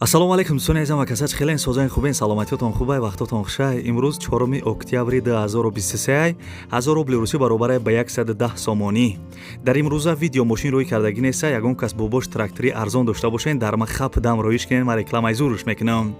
ассалому алайкум дӯстони азизам ва касач хелен созаи хубин саломатиётон хубай вақтотон хушай. имрӯз 4 октябри 2023 1000 рубли русӣ баробар ба 110 сомонӣ. дар имрӯза видео мошин рӯй кардагӣ неста. ягон кас бо бош трактори арзон дошта бошен дар ма хап дам роиш кунен. ма рекламаи зурш мекунам.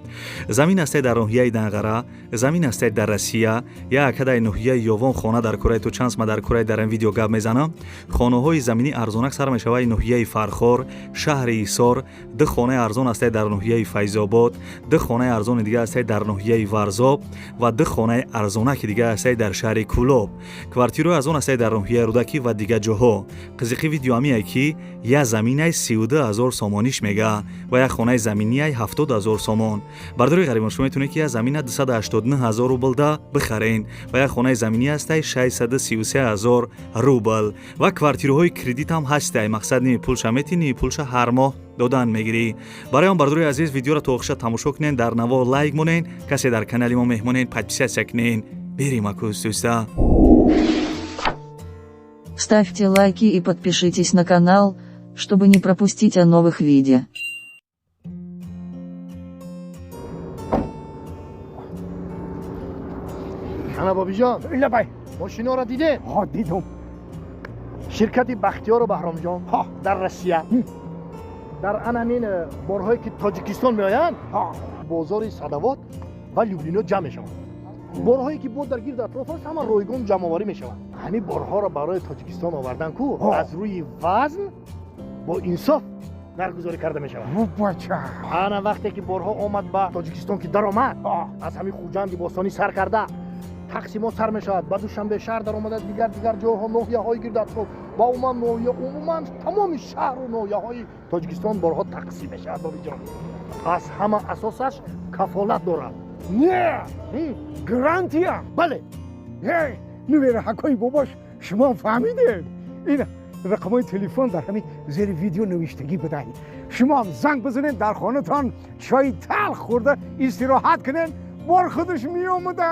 замин астед дар ноҳияи Данғара, замин астед дар Россия, я акадай ноҳияи Ёвон хона дар кораи ту чанс ма дар кораи дар ин видео гап мезанам. хонаҳои заминӣ арзонак сар мешавад ноҳияи Фархор, шаҳри Исор, ду хонаи арзон астед дар ноҳияи Файзобод, ду хонаи арзони дига астед дар ноҳияи Варзоб ва ду хонаи арзонаки дига астед дар шаҳри Кӯлоб. квартираи арзон астед дар ноҳияи Рудакӣ ва дига ҷоҳо. қизиқи видео ҳамие ки я заминаи 32000 сомониш мега ва я хонаи заминияи 70000 сомон. бардори ғарибон шумо метавонед ки я замина 289000 рубл да бихарен ва я хонаи заминӣ астед 633000 рубл ва квартираҳои кредит ҳам ҳастед. мақсад ними пулша метини пулша ҳар моҳ додан мегирӣ. барои он бардори азиз видеоро то охиша тамошо кунен, дар наво лайк монен, касе дар канали мо меҳмонен подписатсия кунен. берим акус дӯста. Ставьте лайки и подпишитесь на канал, чтобы не пропустить о новых видео. Ana babijon, Illa bay. ماشینا را دیده؟ ها دیدم. شرکت بختیار و بهرامجان در روسیه در انانین بارهایی که تاجیکستان میآیند بازار صدوات و لوبلینا جمع میشوند. بارهایی که بود در گرد اطراف است همه رایگان جمع آوری میشوند. همین بارها را برای تاجیکستان آوردن کو از روی وزن با انصاف نرگزاری کرده میشوند. بچه. انا وقتی که بارها آمد به تاجیکستان که در آمد از همین خوجند باستانی سر کرده تقسیمات سر میشود. بعد دوشنبه شهر در آمده دیگر جاها ناحیه‌های گرد اطراف و عموما تمام شهر و ناحیه‌های تاجیکستان بارها تقسیم میشود. بابی جان از همه اساسش کفالت دارد. نه گرانتیا. بله هی نویر حکای باباش شما فهمیدید. این رقمای تلفن در همین زیر ویدیو نوشتگی بدهید. شما هم زنگ بزنید در خانه‌تان چای تلخ خورده استراحت کنین بار خودش میآمده.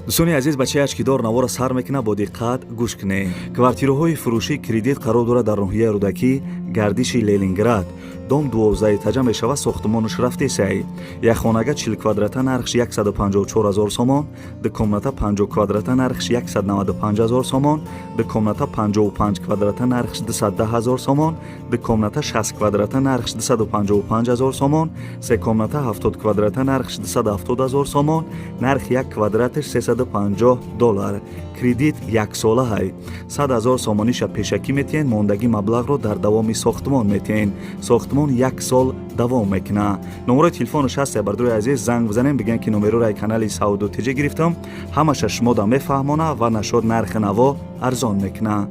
дӯстони азиз ба чаяш ки дор навора сар мекунад бо диққат гӯш кунед. квартираҳои фурӯшии кредит қарор дорад дар ноҳияи Рудакӣ, гардиши Ленинград. дом 12 этажа мешавад. сохтмонаш рафтесай. як хонага 40 квадрата нархш 154000 сомон, ду комната 50 квадрата нархш 195000 сомон, ду комната 55 квадрата нархш 210000 сомон, ду комната 60 квадрата нархш 255000 сомон, се комната 70 квадрата нархш 270000 сомон, нарх як квадратш $350. кредит яксолаҳай. 100000 сомониша пешакӣ метиҳен, мондагӣ маблағро дар давоми сохтмон метиҳен. сохтмон як сол давом мекунад. номерои телефонаш ҳаст. бардори азиз занг бизанем бигӯян ки номерои канали Сауду Тиҷа гирифтам. ҳамаша шумо да мефаҳмона ва нашод нархи наво арзон мекунад.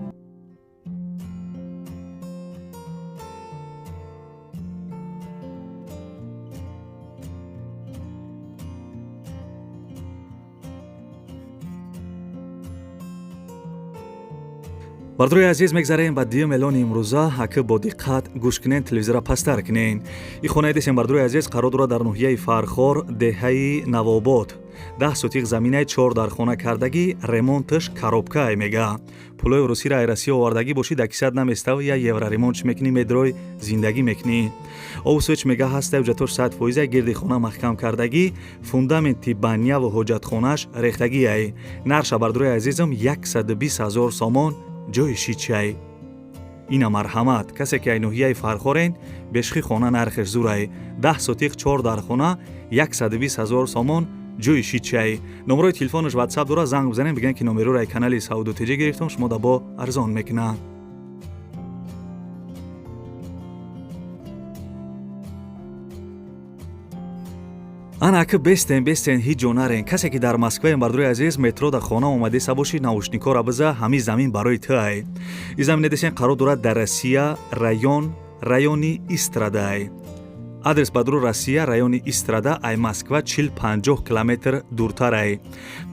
бардори азиз мегзарем ба диюм эълони имрӯза. ҳака бо диққат гӯш кунен, телевизора пастар кунен. ин хонаи десем бардори азиз қарор дорад дар ноҳияи Фархор, деҳаи Навобод. 10 сотиқ заминаи 4 дар хона кардагӣ, ремонташ коробка мега. пулои русира ай Россия овардагӣ бошӣ дакисад наместав я евро ремонтш мекунӣ медрой зиндагӣ мекунӣ. овсоч мега ҳастав ҷатош 100% гирди хона маҳкам кардагӣ, фундаменти баня ва ҳоҷатхонаш рехтагӣ ай. нарша бардори азизам 120000 сомон. ҷои шичай ина марҳамат. касе ки ай ноҳияи Фархорен бешқи хона нархеш зурай. 10 сотиқ 4 дар хона 120000 сомон. ҷои шичай. номерои телефонаш ватсап дора. занг бизанем бигӯян ки номерои ай канали Сауду Тиҷа гирифтам. шумо да бо арзон мекунад. ана ака бестен ҳеҷ ҷо нарен. касе ки дар Москваем бардори азиз метро да хона омадеса бошӣ наушникора биза ҳамин замин барои тай. ин замине десен қарор дорад дар Россия, райони Истрадай. адрес бадро Россия, райони Истрада, ай Москва 40-50 километр дуртар ай.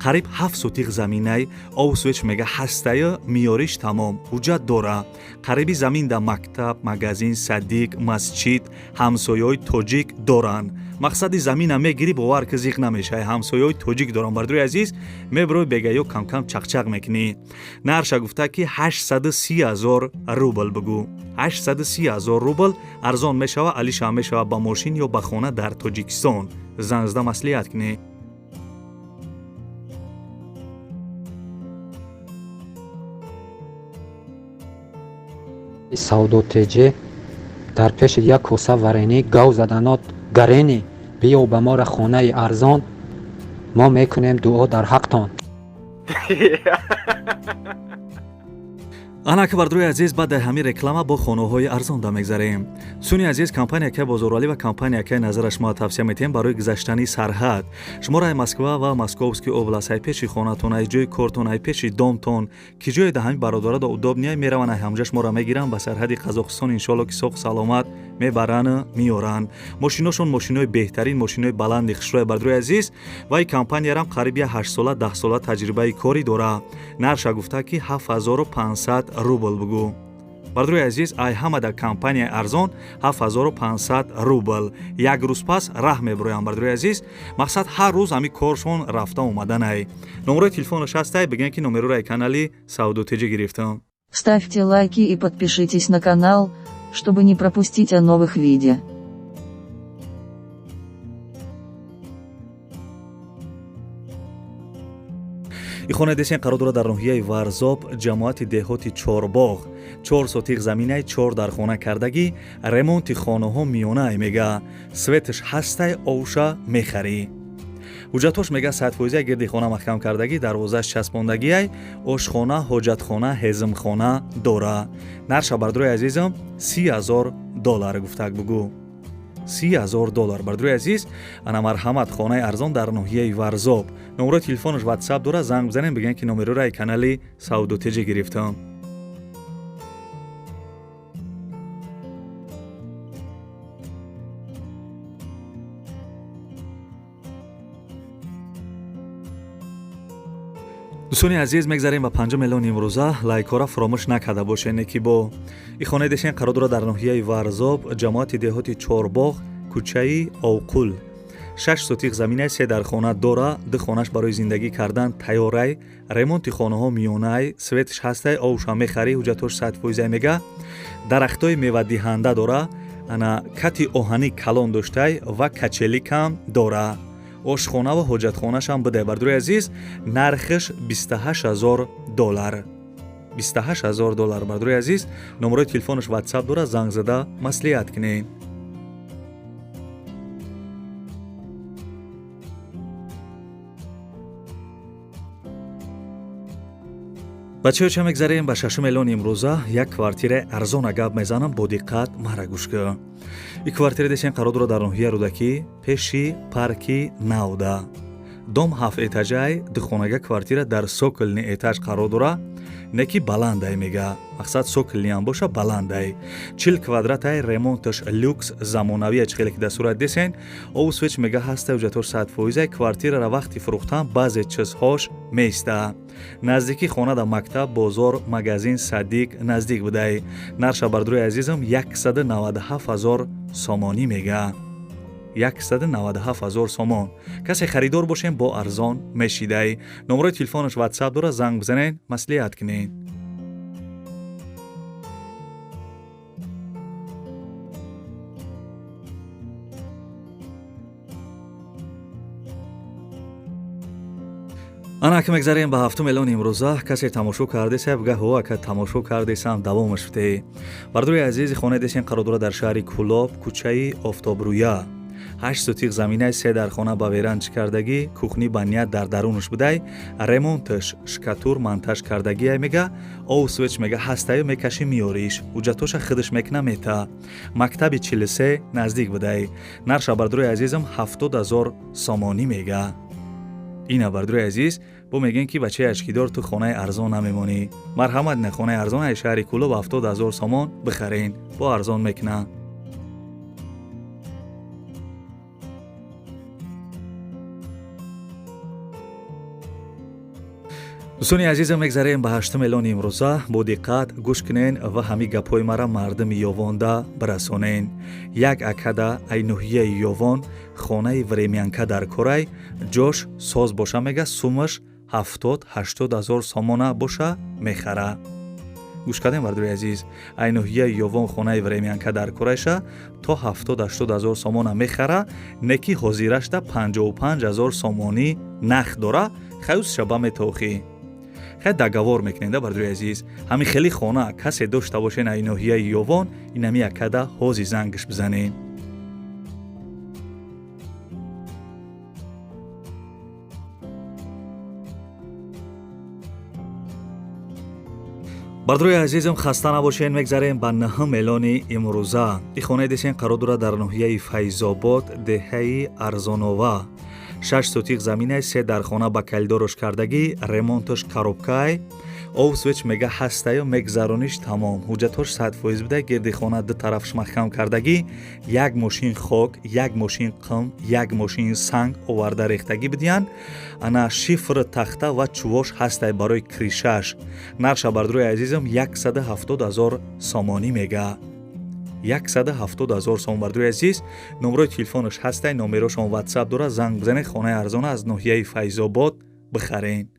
қариб 7 сотиқ заминай овсвеч мега ҳастая миёриш тамом ҳуҷҷат дора. қариби замин да мактаб, магазин, садиқ, масҷид, ҳамсояҳои тоҷик доранд. мақсади замина мегирӣ бовар ки зиқ намешавӣ. ҳамсояҳои тоҷик дорам бардуи азиз, мебарои бегаё кам-кам чақчақ мекунӣ. нарша гуфта ки 830,000 рубл бигӯ. 830,000 рубл арзон мешава, алиша мешава ба мошин ё ба хона дар Тоҷикистон. занг зада маслиҳат кунӣ. саудотеҷе дар пеши як коса варенӣ гав заданот гаренӣ биё ба мора хонаи арзон мо мекунем дуо дар ҳақтон. ана ки бардуи азиз баъд ҳамин реклама бо хонаҳои арзонда мегзарем. суни азиз, компанияке бозорвалӣ ва компанияке назара шумо тавсия метиҳем барои гузаштани сарҳад. шуморо ай Москва ва Московский област, ай пеши хонатон, ай ҷои кортон, ай пеши домтон ки ҷое да ҳамин бародарада удобния мераван, ай ҳамҷа шуморо мегиран ба сарҳади Қазоқистон, иншоалло ки соғ саломат мебаран, миёран. мошиношон мошинои беҳтарин, мошинои баланди хушрӯи бардуи азиз ва ин компаниярам қариб 8 сола 10 сола таҷрибаи кори дора. нарша гуфта ки 7500 рубл бигӯ. бардуи азиз, ай ҳамада компанияи арзон 7500 рубл. як рӯз пас раҳ мебароям бардуи азиз. мақсад ҳар рӯз ҳами коршон рафта омаданай. номерои телефонош ҳастай, бигӯян ки номерои канали Саудотеҷа гирифтам. Ставьте лайки и подпишитесь на канал, чтобы не пропустить о новых видео. ихона десен қарор дорад дар ноҳияи Варзоб, ҷамоати деҳоти Чорбоғ. 4 сотиқ заминаи 4 дар хона кардагӣ, ремонти хонаҳо миёнае мега. светш ҳастай овша мехарӣ. ҳуҷҷатош мега 100% гирди хона маҳкам кардагӣ, дарвозааш часпондагиай, ошхона, ҳоҷатхона, ҳезмхона дора. нарша бардуи азизам $30,000 гуфтак бигӯ. $30,000 бардуи азиз, ана марҳамат хонаи арзон дар ноҳияи Варзоб. номерои телефонош WhatsApp дора, занг бизанем, бигӯян ки номерои канали Саудотеҷа гирифтам. дӯстони азиз, мегзарем ба 5 миллион имрӯза. лайкора фаромӯш накарда бошед, неки бо ихона дешен қарор дорад дар ноҳияи Варзоб, ҷамоати деҳоти Чорбоғ, кӯчаи Овқул. 6 сотиқ заминаи 3 дар хона дора, 2 хонаш барои зиндагӣ кардан тайёрай, ремонти хонаҳо миёнай, светш ҳастай, овша мехарӣ, ҳуҷҷатош 100% мега. дарахтои мевадиҳанда дора, ана кати оҳанӣ калон доштай ва качеликам дора. ошхона ва ҳоҷатхонашам бидай бардуи азиз, нархиш $28,000. $28,000 бардуи азиз. номерои телефонош WhatsApp дора, занг зада маслиҳат кунед. бачаҳо, ча мегзарем ба 6 миллион имрӯза. як квартира арзона гап мезанам, бо диққат мара гӯш кӯ. ин квартира десен қарор дорад дар ноҳияи Рӯдакӣ, пеши парки Навда. дом 7 этажаи, духонага квартира дар сокилни этаж қарор дора, неки баландай мега. мақсад сокилни ам боша баландай. 40 квадратаи, ремонташ люкс, замонавия чхеле ки дастурат десен, овсвеч мега ҳаста, ҳуҷҷатош 100%. квартирара вақти фурӯхтан баъзе чизҳош меиста. наздики хона да мактаб, бозор, магазин, садиқ наздик будай. нарша бардуи азизам 197,000 сомонӣ мега. 197,000 сомон. касе харидор бошем бо арзон мешидай. номерои телефонош WhatsApp дора, занг бизанен, маслиҳат кунед. ана ки мегзарем ба 7 миллион имрӯза. касе тамошо кардеса, бигӯ ҳо ака тамошо кардесам, давомаш бите. бардуи азизи хона десен қарор дора дар шаҳри Кӯлоб, кӯчаи Офтобрӯя. 8 сотиқ заминаи 3 дар хона ба веранҷ кардагӣ, кухни баня дар дарунаш будай, ремонташ шкатур монтаж кардагия мега, овсвеч мега ҳастаю мекаши миёриш, ҳуҷҷатоша хидаш мекна мета. мактаби 43 наздик будай. нарша бардуи азизам 70,000 сомонӣ мега. ина бардуи азиз, бо мегӯем ки бачаи ашкидор ту хонаи арзон намемонӣ. марҳамат, не хонаи арзон ай шаҳри Кӯлоб 70,000 сомон бихарен, бо арзон мекна. дӯстони азизам, мегзарем ба 8 элони имрӯза. бо диққат гӯш кунен ва ҳамин гапҳои мара мардами ёвонда бирасонен. як акада айноҳияи ёвон хонаи времянка дар корай ҷош соз боша мега сумаш 70-80 ҳазор сомона боша мехара. гӯш кардем бардуи азиз, айноҳияи ёвон хонаи времянка дар корайша то 70-80 ҳазор сомона мехара, неки ҳозирашда 55 ҳазор сомонӣ нах дора. хаюсша ба метохӣ хай дагавор мекунем да бардуи азиз. ҳамин хели хона касе дошта бошен айноҳияи ёвон, инами акада ҳози зангиш бизанен. бардуи азизам, хаста набошен. мегзарем ба 9 элони имрӯза. ин хонаи десен қарор дорад дар ноҳияи Файзобод, деҳаи Арзонова. 6 сотиқ заминаи 3 дар хона ба калидорош кардагӣ, ремонташ коробкай, овсвеч мега ҳастаю мегзарониш тамом. ҳуҷҷатош 100% буда, гирди хона ду тарафш маҳкам кардагӣ, як мошин хок, як мошин қим, як мошин санг оварда рехтагӣ бидиян. ана шифр тахта ва чувош ҳастай барои кришаш. нарша бардуи азизам 170 ҳазор сомонӣ мега. 170 ҳазор сомон бардуи азиз. номерои телефонаш ҳастай, номерошон ватсап дора, занг бизанед. хонаи арзона аз ноҳияи Файзобод бихарен.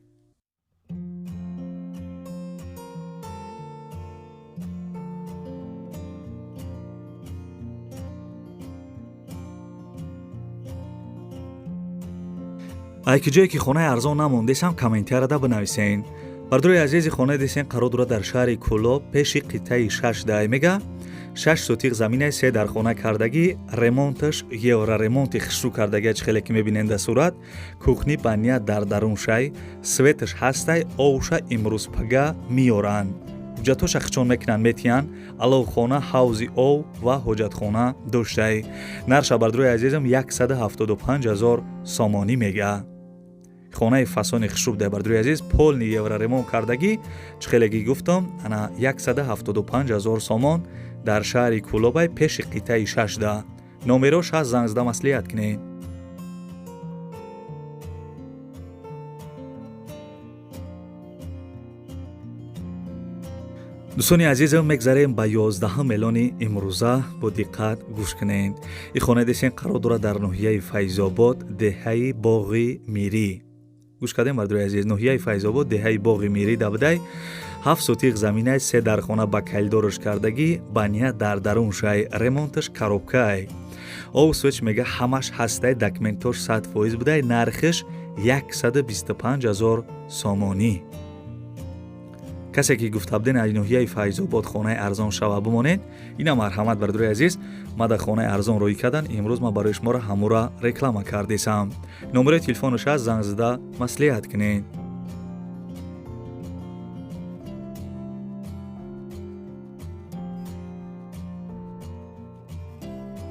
айки ҷое ки хонаи арзон намондесам комментарияда бинависен. бардуи азизи хонаи десен қарор дорад дар шаҳри Кӯлоб, пеши қитъаи 6 дай мега. 6 сотиқ заминаи 3 дар хона кардагӣ, ремонташ евроремонти хишрӯ кардагӣ хеле ки мебинен дар сурат. кухни бания дар дарун шай, светаш ҳастай, овша имрӯз пага миёран. ҳуҷҷатоша хичон мекунан метиян. алов хона ҳавзи ов ва ҳоҷатхона доштай. нарша бардуи азизам 175 ҳазор сомонӣ мега. хонаи фасони хишрӯб дар бардуи азиз, полни евроремонт кардагӣ, чихелеги гуфтам, ана 175 ҳазор сомон дар шаҳри Кӯлобай, пеши қитъаи 6 да. номерош ҳаст, занг зада маслиҳат кунед. дӯстони азизам, мегзарем ба 11 элони имрӯза. бо диққат гӯш кунед. ин хонаи десен қарор дорад дар ноҳияи Файзобод, деҳаи Боғи Мирӣ. гӯш кардем бардуи азиз, ноҳияи Файзобод, деҳаи Боғи Мирӣ дабудай. 7 сотиқ заминаи 3 дар хона ба калидорош кардагӣ, бания дар дарун шай, ремонташ коробкай. овсвеч мега ҳамаш ҳастай, документош 100% будай, нархиш 125 ҳазор сомонӣ. касе ки гуфта буден айноҳияи Файзобод хонаи арзон шава бимонед, ина марҳамат бардуи азиз. ма дар хонаи арзон рӯй кардан, имрӯз ма барои шуморо ҳамура реклама кардесам. номерои телефонош аст, занг зада маслиҳат кунед.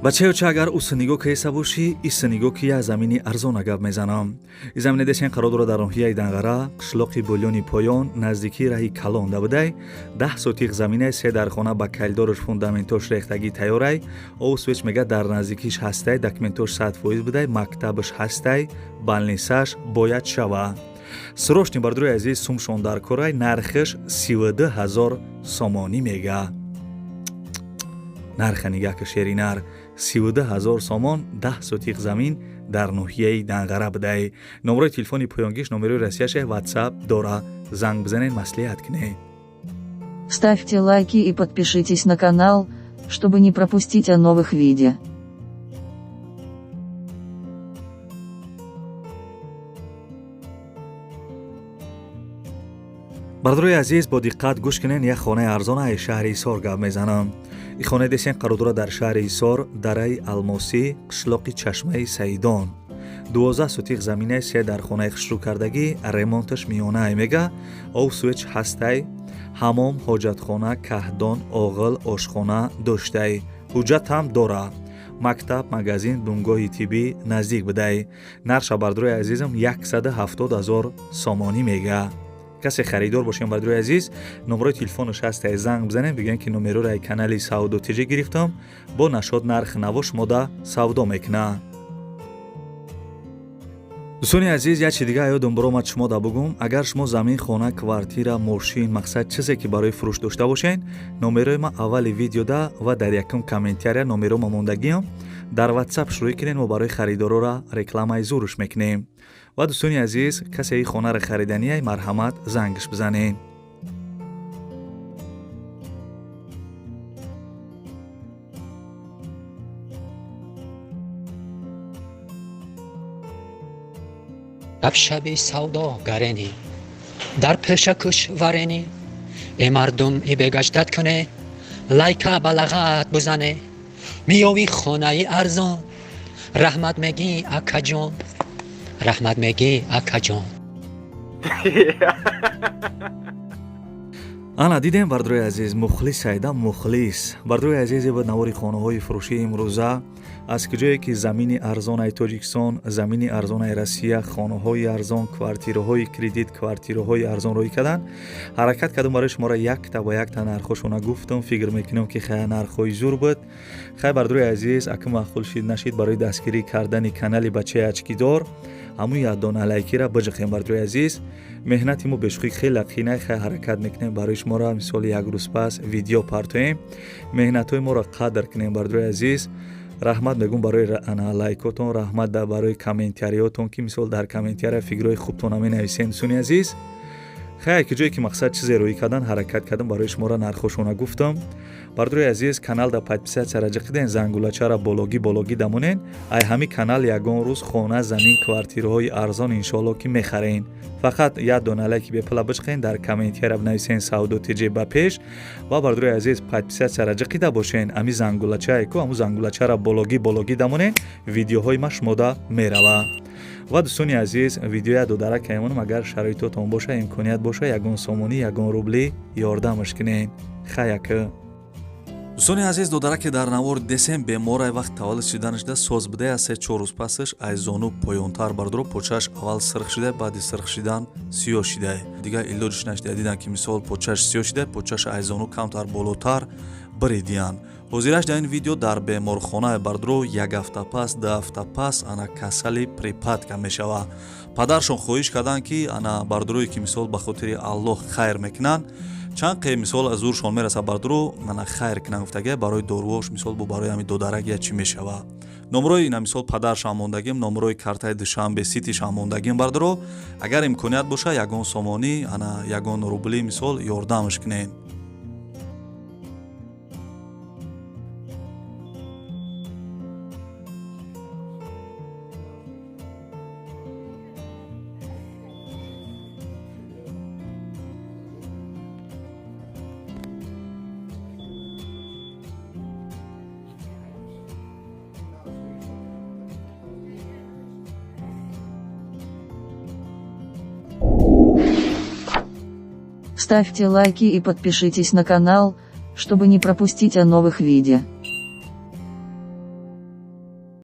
бачаёча, агар усинигоҳ кеса бошӣ, исинигоҳ ки я замини арзона гап мезанам. и замине десен қарор дорад дар ноҳияи Данғара, қишлоқи Булёни Поён, наздикии раҳи Калон дабудай. 10 сотиқ заминаи 3 дар хона ба калидорош, фундаментош рехтагӣ тайёрай. овсвеч мега дар наздикиш ҳастай, документош 100% будай, мактабаш ҳастай, балнисаш бояд шава. сирошни бардуи азиз сумшон дар корай, нархиш 32 ҳазор сомонӣ мега. нарха нигаҳ ки шеринар 32 ҳазор сомон, 10 сотиқ замин дар ноҳияи Данғара будай. номерои телефони поёнгиш, номерои расияше ватсап дора, занг бизанед, маслиҳат кунед. Ставьте лайки и подпишитесь на канал, чтобы не пропустить о новых видео. бардуи азиз, бо диққат гӯш кунед. як хонаи арзона аз шаҳри Исор гап мезанам. ин хонаи десен қарор дорад дар шаҳри Исор, дараи Алмосӣ, қишлоқи Чашмаи Саидон. 12 сотиқ заминаи 3 дар хонаи хишрӯ кардагӣ, ремонташ миёнае мега. овсвеч ҳастай, ҳамом, ҳоҷатхона, каҳдон, оғил, ошхона доштай. ҳуҷҷат ҳам дора. мактаб, магазин, бунгоҳи тиббӣ наздик будай. нарша бардуи азизам 170 ҳазор сомонӣ мега. касе харидор бошем бардуи азиз, номерои телефонош ҳастай, занг бизанем, бигӯем ки номерои канали савдо тиҷӣ гирифтам, бо нашод нарх наво шумода савдо мекунад. дӯстони азиз, як чи дига ёдам биромад шумо да бугум. Агар шумо замин, хона, квартира, мошин, мақсад чизе ки барои фурӯш дошта бошен, номерои ма аввали видеода ва дар якум комментария номерома мондагиам. дар WhatsApp шурӯъ кунед, мо барои харидорора рекламаи зуруш мекунем. ва дӯстони азиз, касе ин хонаро хариданияй, марҳамат, зангш бизанед. شبی سودا گرینی در پیش کشورینی ای مردم ای بگشتت کنه لایکا بلغت بزنه میوی خونه ای ارزان رحمت میگی اکا جان رحمت میگی اکا جان. ана дидем бардрои азиз, мухлис айда, мухлис. Бардрои азизе ба навори хонаҳои фурӯшии имрӯза аз куҷое ки замини арзонаи Тоҷикистон, замини арзонаи Россия, хонаҳои арзон, квартираҳои кредит, квартираҳои арзон рӯй кардан, ҳаракат кардам барои шуморо якта ба якта нархошона гуфтам. Фикр мекунам ки хай нархҳои зур буд. Хай бардрои азиз, ака маъқул шид нашид барои дастгирӣ кардани канали бачаи ачкидор ҳамун яддона лайкира биҷихем бардрои азиз. меҳнати мо бешухӣ хеле қинай, хай ҳаракат мекунем барои шуморо мисоли як рӯз пас видео партоем. меҳнатҳои моро қадр кунем бардрои азиз. раҳмат мегум барои лайкотон, раҳмат барои комментариётон ки мисол дар комментария фикрҳои хубтона менависем. дӯстони азиз, хай ки ҷое ки мақсад чизе рӯй кардан, ҳаракат кардам барои шуморо нархошона гуфтам. бардрои азиз, каналда подписатсияра ҷиқиден, зангулачара бологӣ дамонен. ай ҳами канал ягон рӯз хона, замин, квартираҳои арзон иншоалло ки мехарен. фақат як дона лайки бепула биҷиқен, дар комментария бинависен савдо тиҷе ба пеш ва бардрои азиз подписатсияра ҷиқида бошен. ами зангулачае ку ҳамун зангулачара бологӣ дамонен, видеоҳои ма шумода мерава. ва дӯстони азиз, видеоя додара каймонам, агар шароитотон боша, имконият боша, ягон сомонӣ, ягон рублӣ ёрдамаш кунен. хаяка дӯстони азиз, додара ки дар навори десем беморай вақт таваллуд шиданашда соз будая 3-4 рӯз пасаш аз зону поёнтар бардро почаш аввал сирх шида, баъди сирх шидан сиёҳ шида. Дига илоҷиш нашида, дидам ки мисол почаш сиёҳ шида, почаш аз зону камтар болотар баридиян. ҳозираш дар ин видео дар беморхона бардро 1 ҳафта пас, 2 ҳафта пас ана касали припадка мешава. падаршон хоҳиш карданд ки ана бардрои ки мисол ба хотири Аллоҳ хайр мекунанд, чанд қе мисол аз зуршон мераса бардро ана хайр кунанд, гуфтага барои дорувош мисол бо барои ҳами додарак я чӣ мешава. номрои ина мисол падаршам мондагим, номрои картаи душанбе ситишам мондагим бардро. агар имконият боша, ягон сомонӣ, ана ягон рублӣ мисол ёрдамаш кунен. Ставьте лайки и подпишитесь на канал, чтобы не пропустить о новых видео.